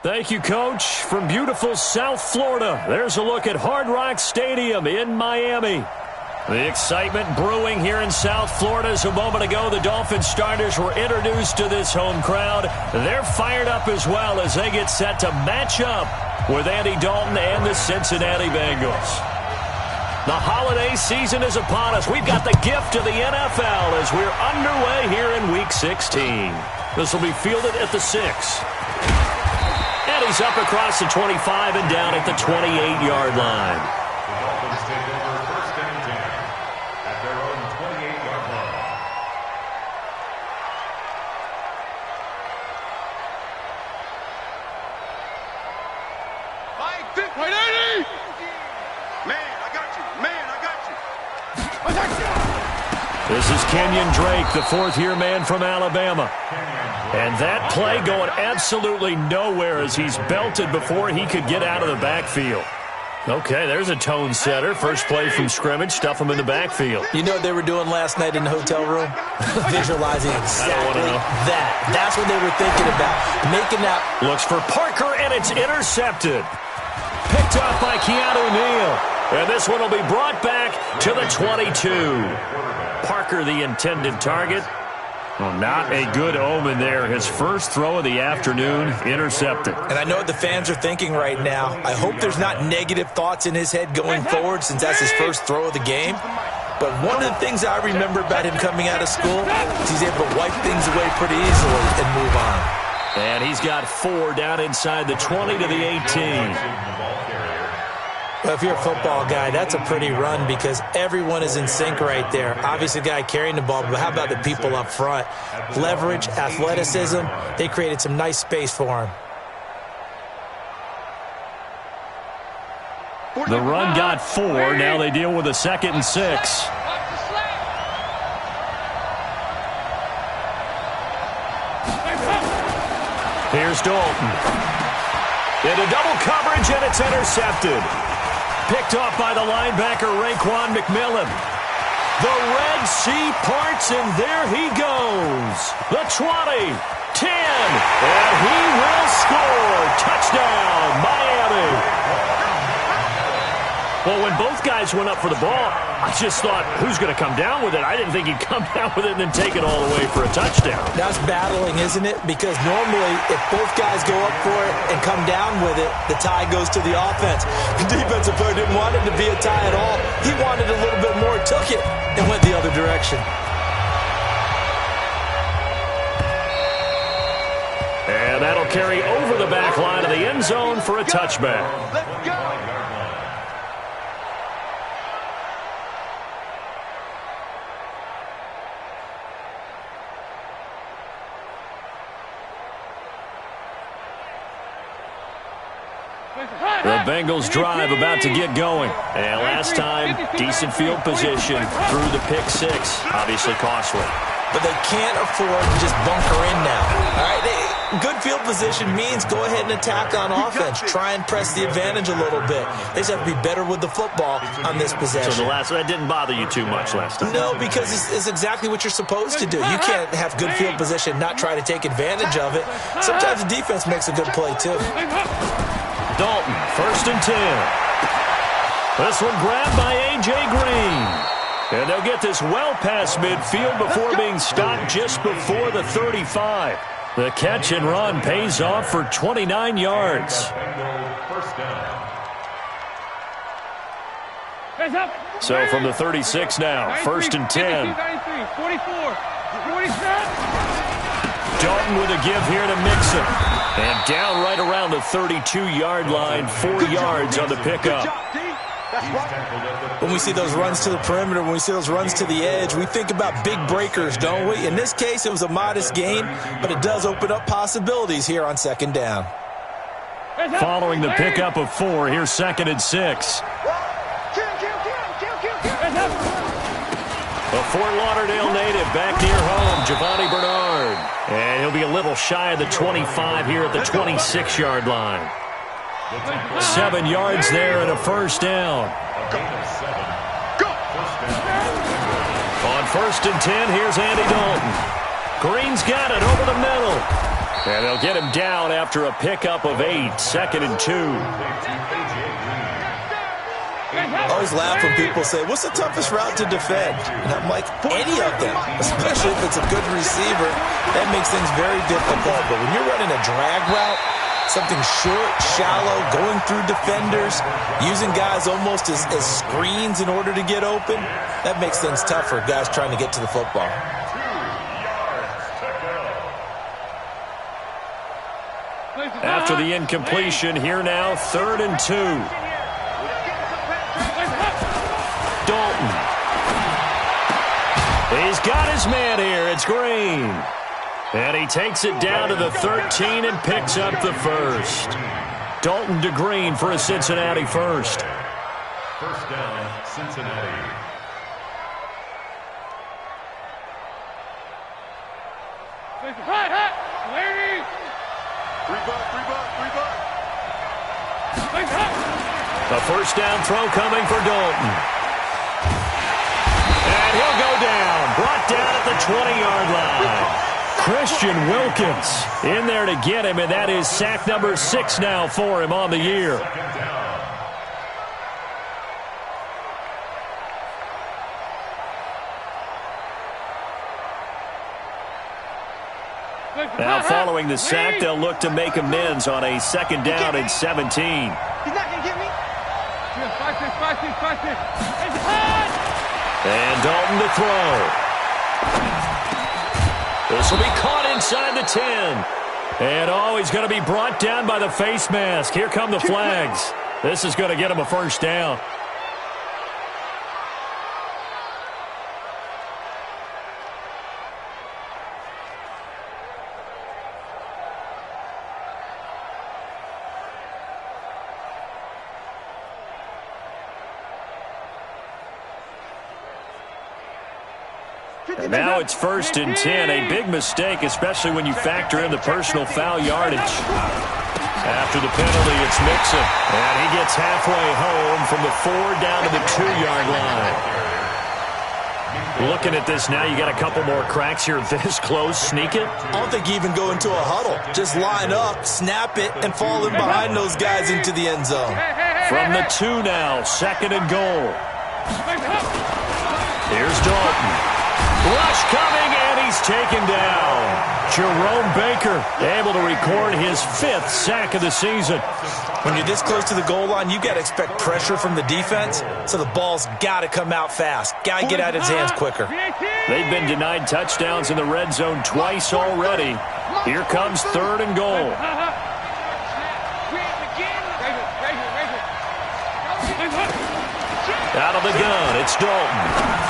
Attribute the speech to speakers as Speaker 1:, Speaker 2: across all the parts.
Speaker 1: Thank you, Coach. From beautiful South Florida, there's a look at Hard Rock Stadium in Miami. The excitement brewing here in South Florida as a moment ago the Dolphins starters were introduced to this home crowd. They're fired up as well as they get set to match up with Andy Dalton and the Cincinnati Bengals. The holiday season is upon us. We've got the gift of the NFL as we're underway here in Week 16. This will be fielded at the 6. And he's up across the 25 and down at the 28-yard line.
Speaker 2: The Dolphins take over first and 10 at their own 28-yard line.
Speaker 3: Man, I got you. Man, I got you.
Speaker 1: This is Kenyon Drake, the fourth-year man from Alabama. And that play going absolutely nowhere as he's belted before he could get out of the backfield. Okay, there's a tone setter. First play from scrimmage, stuff him in the backfield.
Speaker 4: You know what they were doing last night in the hotel room? Visualizing exactly that. That's what they were thinking about. Making that.
Speaker 1: Looks for Parker, and it's intercepted. Picked off by Keanu Neal. And this one will be brought back to the 22. Parker, the intended target. Well, not a good omen there. His first throw of the afternoon, intercepted.
Speaker 4: And I know what the fans are thinking right now. I hope there's not negative thoughts in his head going forward since that's his first throw of the game. But one of the things I remember about him coming out of school is he's able to wipe things away pretty easily and move on.
Speaker 1: And he's got 4 down inside the 20 to the 18.
Speaker 4: Well, if you're a football guy, that's a pretty run because everyone is in sync right there. Obviously, the guy carrying the ball, but how about the people up front? Leverage, athleticism, they created some nice space for him.
Speaker 1: The run got 4. Now they deal with a 2nd and 6. Here's Dalton. Into double coverage, and it's intercepted. Picked off by the linebacker, Raekwon McMillan. The Red Sea parts, and there he goes. The 20, 10, and he will score. Touchdown, Miami. Well, when both guys went up for the ball, I just thought, who's going to come down with it? I didn't think he'd come down with it and then take it all the way for a touchdown.
Speaker 4: That's battling, isn't it? Because normally, if both guys go up for it and come down with it, the tie goes to the offense. The defensive player didn't want it to be a tie at all. He wanted a little bit more, took it, and went the other direction.
Speaker 1: And that'll carry over the back line of the end zone for a touchback.
Speaker 3: Let's go.
Speaker 1: The Bengals drive about to get going. And last time, decent field position through the pick 6. Obviously costly.
Speaker 4: But they can't afford to just bunker in now. All right, good field position means go ahead and attack on offense. Try and press the advantage a little bit. They just have to be better with the football on this possession.
Speaker 1: So that didn't bother you too much last time?
Speaker 4: No, because it's exactly what you're supposed to do. You can't have good field position, not try to take advantage of it. Sometimes the defense makes a good play, too.
Speaker 1: Dalton, 1st and 10. This one grabbed by A.J. Green. And they'll get this well past midfield before being stopped just before the 35. The catch and run pays off for 29 yards. So from the 36 now, 1st and 10. Dalton with a give here to Mixon. And down right around the 32-yard line, 4 yards on the pickup.
Speaker 4: When we see those runs to the perimeter, when we see those runs to the edge, we think about big breakers, don't we? In this case, it was a modest gain, but it does open up possibilities here on 2nd down.
Speaker 1: Following the pickup of 4, here's 2nd and 6. A Fort Lauderdale native back near home, Giovanni Bernard. And he'll be a little shy of the 25 here at the 26-yard line. 7 yards there and a 1st down. On 1st and 10, here's Andy Dalton. Green's got it over the middle. And they'll get him down after a pickup of 8, 2nd and 2.
Speaker 4: I always laugh when people say, what's the toughest route to defend? And I'm like, any of them, especially if it's a good receiver. That makes things very difficult. But when you're running a drag route, something short, shallow, going through defenders, using guys almost as screens in order to get open, that makes things tough for guys trying to get to the football.
Speaker 1: After the incompletion, here now, 3rd and 2. Dalton. He's got his man here. It's Green. And he takes it down to the 13 and picks up the first. Dalton to Green for a Cincinnati first.
Speaker 2: First down, Cincinnati.
Speaker 1: A first down throw coming for Dalton. And he'll go down. Brought down at the 20-yard line. Christian Wilkins in there to get him, and that is sack number 6 now for him on the year. Now following the sack, they'll look to make amends on a 2nd down and 17.
Speaker 3: He's not going to get me.
Speaker 1: And Dalton to throw. This will be caught inside the 10. And he's going to be brought down by the face mask. Here come the flags. This is going to get him a first down. And now it's 1st and 10, a big mistake, especially when you factor in the personal foul yardage. After the penalty, it's Mixon, and he gets halfway home from the 4 down to the 2-yard line. Looking at this now, you got a couple more cracks here this close. Sneak it?
Speaker 4: I don't think you even go into a huddle. Just line up, snap it, and fall in behind those guys into the end zone.
Speaker 1: From the 2 now, 2nd and goal. Here's Dalton. Rush coming, and he's taken down. Jerome Baker able to record his 5th sack of the season.
Speaker 4: When you're this close to the goal line, you got to expect pressure from the defense, so the ball's got to come out fast. Got to get out of his hands quicker.
Speaker 1: They've been denied touchdowns in the red zone twice already. Here comes 3rd and goal. Out of the gun, it's Dalton.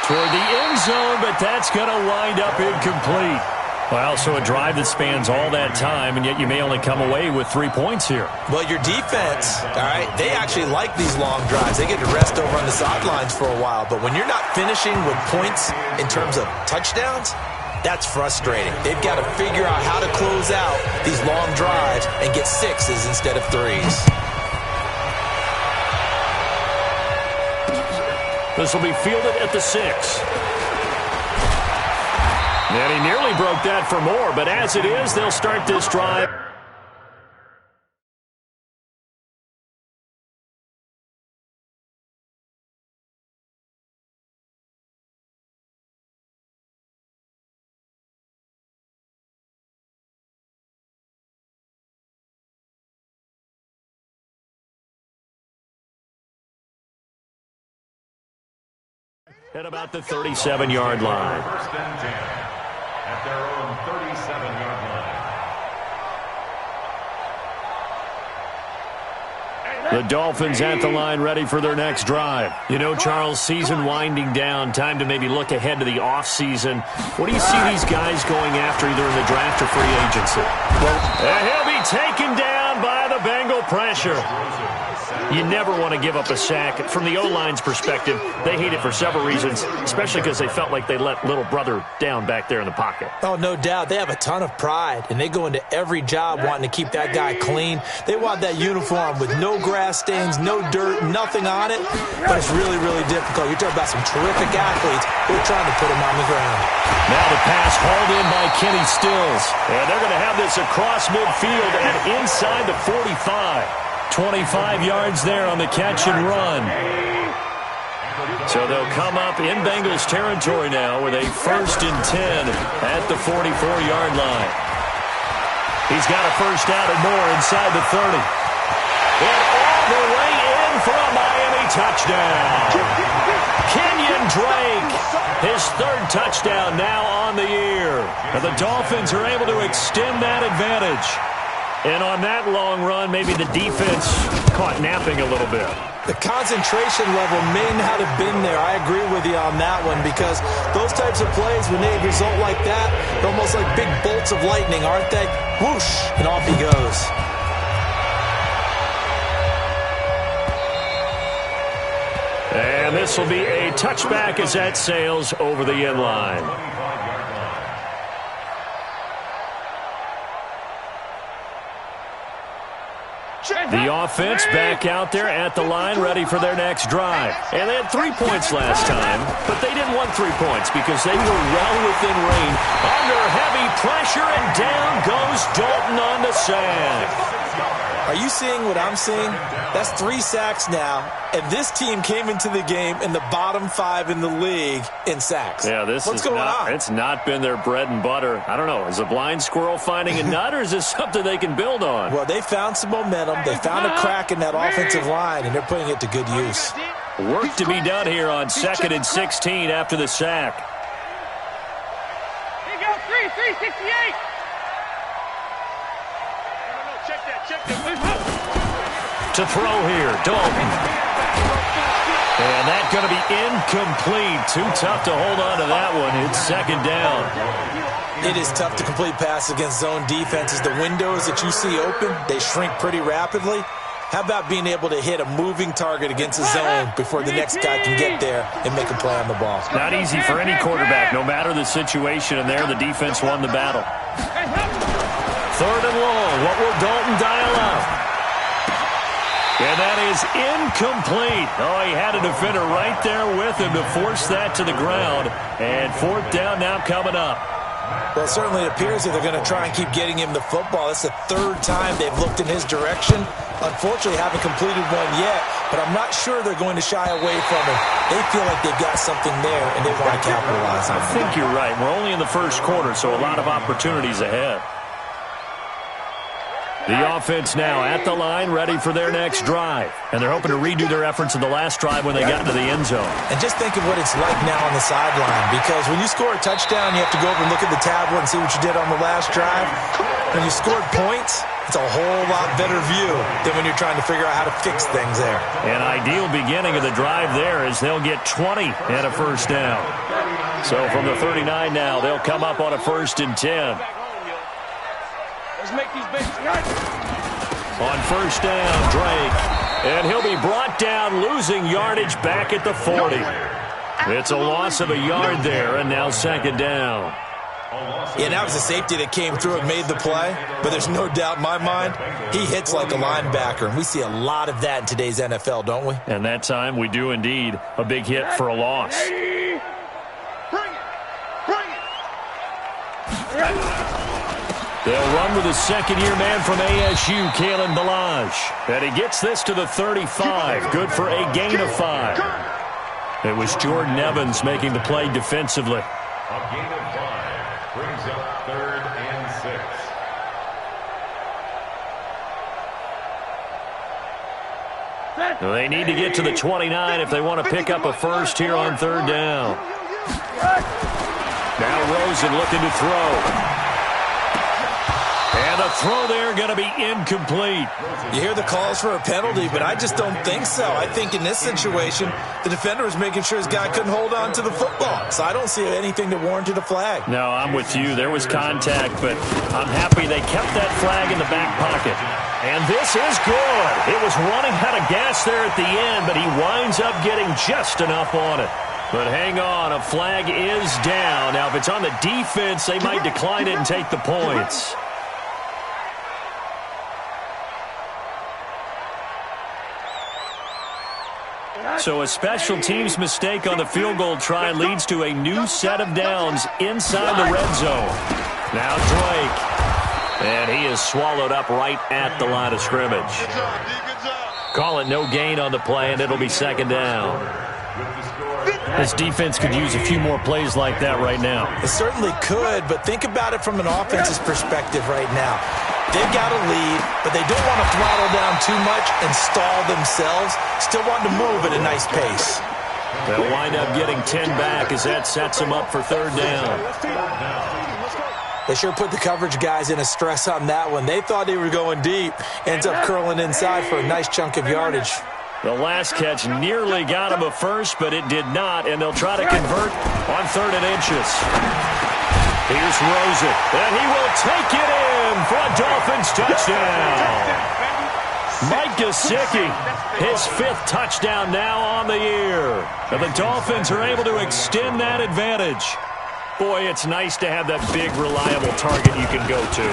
Speaker 1: Toward the end zone, but that's going to wind up incomplete. Well, so a drive that spans all that time, and yet you may only come away with 3 points here.
Speaker 4: Well, your defense, all right, they actually like these long drives. They get to rest over on the sidelines for a while. But when you're not finishing with points in terms of touchdowns, that's frustrating. They've got to figure out how to close out these long drives and get 6s instead of 3s.
Speaker 1: This will be fielded at the 6. And he nearly broke that for more, but as it is, they'll start this drive. At about the 37-yard line.
Speaker 2: First and 10 at their own 37-yard line.
Speaker 1: The Dolphins at the line ready for their next drive. You know, Charles, season winding down, time to maybe look ahead to the offseason. What do you see these guys going after either in the draft or free agency? Well, he'll be taken down by the Bengal pressure. You never want to give up a sack. From the O-line's perspective, they hate it for several reasons, especially because they felt like they let little brother down back there in the pocket.
Speaker 4: Oh, no doubt. They have a ton of pride, and they go into every job wanting to keep that guy clean. They want that uniform with no grass stains, no dirt, nothing on it, but it's really, really difficult. You're talking about some terrific athletes who are trying to put him on the ground.
Speaker 1: Now the pass hauled in by Kenny Stills, and they're going to have this across midfield and inside the 45. 25 yards there on the catch and run. So they'll come up in Bengals territory now with a 1st and 10 at the 44-yard line. He's got a first down and more inside the 30. And all the way in for a Miami touchdown. Kenyon Drake, his 3rd touchdown now on the year. And the Dolphins are able to extend that advantage. And on that long run, maybe the defense caught napping a little bit.
Speaker 4: The concentration level may not have been there. I agree with you on that one because those types of plays, when they result like that, they're almost like big bolts of lightning, aren't they? Whoosh, and off he goes.
Speaker 1: And this will be a touchback as that sails over the end line. The offense back out there at the line, ready for their next drive. And they had 3 points last time, but they didn't want 3 points because they were well within range. Under heavy pressure, and down goes Dalton on the sack.
Speaker 4: Are you seeing what I'm seeing? That's 3 sacks now, and this team came into the game in the bottom 5 in the league in sacks.
Speaker 1: Yeah, what's going on? It's not been their bread and butter. I don't know. Is a blind squirrel finding a nut, or is this something they can build on?
Speaker 4: Well, they found some momentum. They found a crack in that offensive line, and they're putting it to good use.
Speaker 1: Work to be done here on 2nd and 16 after the sack.
Speaker 3: Here you go, 368. Check that.
Speaker 1: To throw here, Dalton. And that's going to be incomplete. Too tough to hold on to that one. It's 2nd down.
Speaker 4: It is tough to complete pass against zone defenses. The windows that you see open, they shrink pretty rapidly. How about being able to hit a moving target against a zone before the next guy can get there and make a play on the ball?
Speaker 1: Not easy for any quarterback, no matter the situation, and there the defense won the battle. 3rd and long. What will Dalton dial up? And that is incomplete. Oh, he had a defender right there with him to force that to the ground. And 4th down now coming up.
Speaker 4: Well, certainly it appears that they're going to try and keep getting him the football. That's the 3rd time they've looked in his direction. Unfortunately, haven't completed one yet, but I'm not sure they're going to shy away from it. They feel like they've got something there, and they want to capitalize on it.
Speaker 1: I think you're right. We're only in the 1st quarter, so a lot of opportunities ahead. The offense now at the line, ready for their next drive. And they're hoping to redo their efforts in the last drive when they got into the end zone.
Speaker 4: And just think of what it's like now on the sideline, because when you score a touchdown, you have to go over and look at the tablet and see what you did on the last drive. When you scored points, it's a whole lot better view than when you're trying to figure out how to fix things there.
Speaker 1: An ideal beginning of the drive there is they'll get 20 and a 1st down. So from the 39 now, they'll come up on a 1st and 10.
Speaker 3: Let's make these babies right.
Speaker 1: On 1st down, Drake. And he'll be brought down, losing yardage back at the 40. It's a loss of a yard there, and now 2nd down.
Speaker 4: Yeah, that was a safety that came through and made the play, but there's no doubt in my mind, he hits like a linebacker, and we see a lot of that in today's NFL, don't we?
Speaker 1: And that time, we do indeed. A big hit for a loss.
Speaker 3: Bring it.
Speaker 1: They'll run with a 2nd-year man from ASU, Kalen Ballage. And he gets this to the 35. Good for a gain of 5. It was Jordan Evans making the play defensively.
Speaker 2: A gain of 5 brings up 3rd and 6.
Speaker 1: They need to get to the 29 if they want to pick up a 1st here on 3rd down. Now Rosen looking to throw. And And the throw there going to be incomplete.
Speaker 4: You hear the calls for a penalty, but I just don't think so. I think in this situation, the defender was making sure his guy couldn't hold on to the football. So I don't see anything that warranted a flag.
Speaker 1: No, I'm with you. There was contact, but I'm happy they kept that flag in the back pocket. And this is good. It was running out of gas there at the end, but he winds up getting just enough on it. But hang on, a flag is down. Now, if it's on the defense, they might decline it and take the points. So a special teams mistake on the field goal try leads to a new set of downs inside the red zone. Now Drake. And he is swallowed up right at the line of scrimmage. Call it no gain on the play, and it'll be second down. This defense could use a few more plays like that right now.
Speaker 4: It certainly could, but think about it from an offense's perspective right now. They've got a lead, but they don't want to throttle down too much and stall themselves. Still want to move at a nice pace.
Speaker 1: They'll wind up getting 10 back as that sets them up for third down.
Speaker 4: They sure put the coverage guys in a stress on that one. They thought they were going deep. Ends up curling inside for a nice chunk of yardage.
Speaker 1: The last catch nearly got him a first, but it did not, and they'll try to convert on 3rd and inches. Here's Rosen, and he will take it in for a Dolphins touchdown. Mike Gesicki, his 5th touchdown now on the year. And the Dolphins are able to extend that advantage. Boy, it's nice to have that big, reliable target you can go to.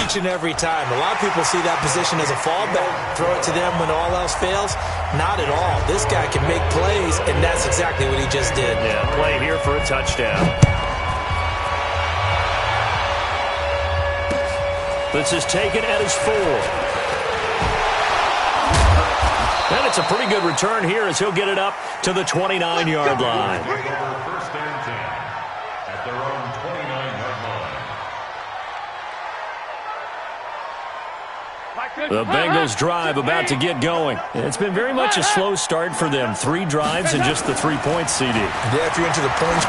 Speaker 4: Each and every time. A lot of people see that position as a fallback. Throw it to them when all else fails. Not at all. This guy can make plays, and that's exactly what he just did.
Speaker 1: Yeah, play here for a touchdown. This is taken at his 4. And it's a pretty good return here as he'll get it up to the 29-yard line.
Speaker 2: First and 10 at their own 29-yard line.
Speaker 1: The Bengals drive about to get going. It's been very much a slow start for them. 3 drives and just the 3 points, CD.
Speaker 4: Yeah, if you're into the points